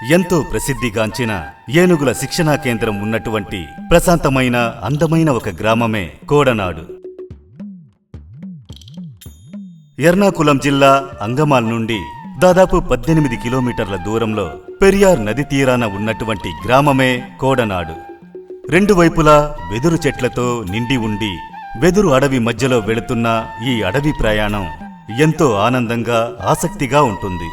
ఎంతో ప్రసిద్ధిగాంచిన ఏనుగుల శిక్షణా కేంద్రం ఉన్నటువంటి ప్రశాంతమైన అందమైన ఒక గ్రామమే కోడనాడు. ఎర్నాకులం జిల్లా అంగమాల్ నుండి దాదాపు 18 కిలోమీటర్ల దూరంలో పెరియార్ నది తీరాన ఉన్నటువంటి గ్రామమే కోడనాడు. రెండు వైపులా వెదురు చెట్లతో నిండి ఉండి వెదురు అడవి మధ్యలో వెళుతున్న ఈ అడవి ప్రయాణం ఎంతో ఆనందంగా ఆసక్తిగా ఉంటుంది.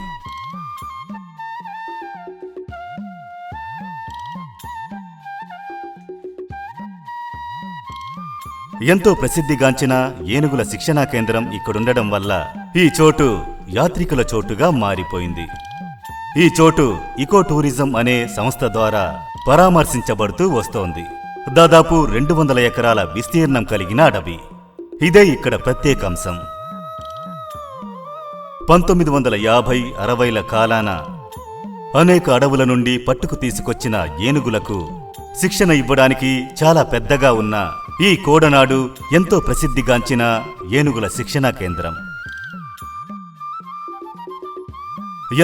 ఎంతో ప్రసిద్ధిగాంచిన ఏనుగుల శిక్షణా కేంద్రం ఇక్కడుండడం వల్ల ఈ చోటు యాత్రికుల చోటుగా మారిపోయింది. ఈ చోటు ఇకో టూరిజం అనే సంస్థ ద్వారా పరామర్శించబడుతూ వస్తోంది. దాదాపు 200 ఎకరాల విస్తీర్ణం కలిగిన అడవి. ఇదే ఇక్కడ ప్రత్యేకాంశం. 1950-60ల కాలాన అనేక అడవుల నుండి పట్టుకు తీసుకొచ్చిన ఏనుగులకు శిక్షణ ఇవ్వడానికి చాలా పెద్దగా ఉన్న ఈ కోడనాడు ఎంతో ప్రసిద్ధిగాంచిన ఏనుగుల శిక్షణా కేంద్రం.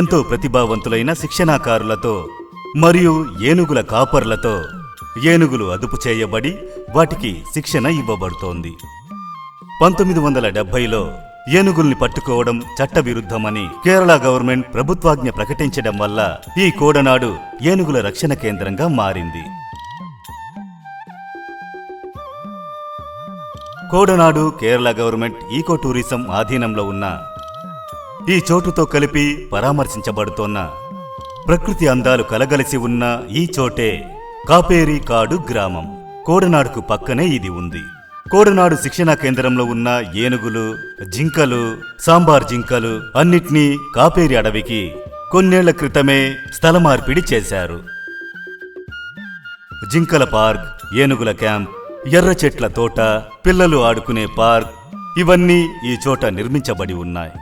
ఎంతో ప్రతిభావంతులైన శిక్షణాకారులతో మరియు ఏనుగుల కాపర్లతో ఏనుగులు అదుపు చేయబడి వాటికి శిక్షణ ఇవ్వబడుతోంది. 1970లో ఏనుగుల్ని పట్టుకోవడం చట్టవిరుద్ధమని కేరళ గవర్నమెంట్ ప్రభుత్వాజ్ఞ ప్రకటించడం వల్ల ఈ కోడనాడు ఏనుగుల రక్షణ కేంద్రంగా మారింది. కోడనాడు కేరళ గవర్నమెంట్ ఈకో టూరిజం ఆధీనంలో ఉన్న ఈ చోటుతో కలిపి పరామర్శించబడుతోన్న ప్రకృతి అందాలు కలగలిసి ఉన్న ఈ చోటే కాపేరి కాడు గ్రామం. కోడనాడుకు పక్కనే ఇది ఉంది. కోడనాడు శిక్షణా కేంద్రంలో ఉన్న ఏనుగులు, జింకలు, సాంబార్ జింకలు అన్నిటినీ కాపేరి అడవికి కొన్నేళ్ల క్రితమే స్థల మార్పిడి చేశారు. జింకల పార్క్, ఏనుగుల క్యాంప్, ఎర్ర చెట్ల తోట, పిల్లలు ఆడుకునే పార్క్ ఇవన్నీ ఈ చోట నిర్మించబడి ఉన్నాయి.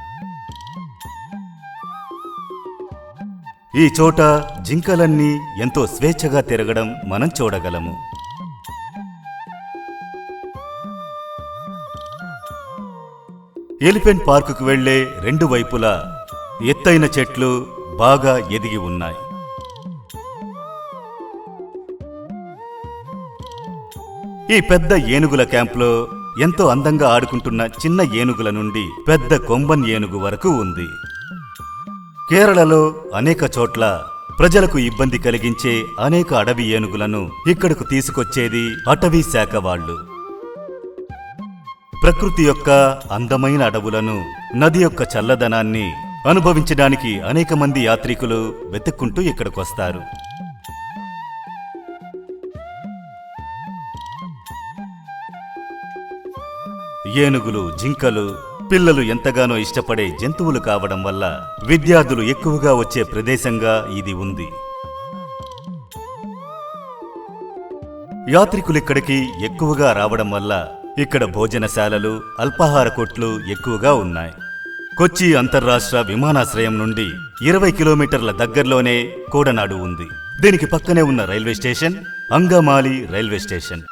ఈ చోట జింకలన్నీ ఎంతో స్వేచ్ఛగా తిరగడం మనం చూడగలము. ఎలిఫెంట్ పార్కుకు వెళ్లే రెండు వైపులా ఎత్తైన చెట్లు బాగా ఎదిగి ఉన్నాయి. ఈ పెద్ద ఏనుగుల క్యాంపులో ఎంతో అందంగా ఆడుకుంటున్న చిన్న ఏనుగుల నుండి పెద్ద కొమ్మన్ ఏనుగు వరకు ఉంది. కేరళలో అనేక చోట్ల ప్రజలకు ఇబ్బంది కలిగించే అనేక అడవి ఏనుగులను ఇక్కడకు తీసుకొచ్చేది అటవీ శాఖ వాళ్ళు. ప్రకృతి యొక్క అందమైన అడవులను, నది యొక్క చల్లదనాన్ని అనుభవించడానికి అనేక మంది యాత్రికులు వెతుక్కుంటూ ఇక్కడికొస్తారు. ఏనుగులు, జింకలు పిల్లలు ఎంతగానో ఇష్టపడే జంతువులు కావడం వల్ల విద్యార్థులు ఎక్కువగా వచ్చే ప్రదేశంగా ఇది ఉంది. యాత్రికులిక్కడికి ఎక్కువగా రావడం వల్ల ఇక్కడ భోజనశాలలు, అల్పాహార కొట్లు ఎక్కువగా ఉన్నాయి. కొచ్చి అంతర్రాష్ట్ర విమానాశ్రయం నుండి 20 కిలోమీటర్ల దగ్గరలోనే కోడనాడు ఉంది. దీనికి పక్కనే ఉన్న railway station Angamaly railway station.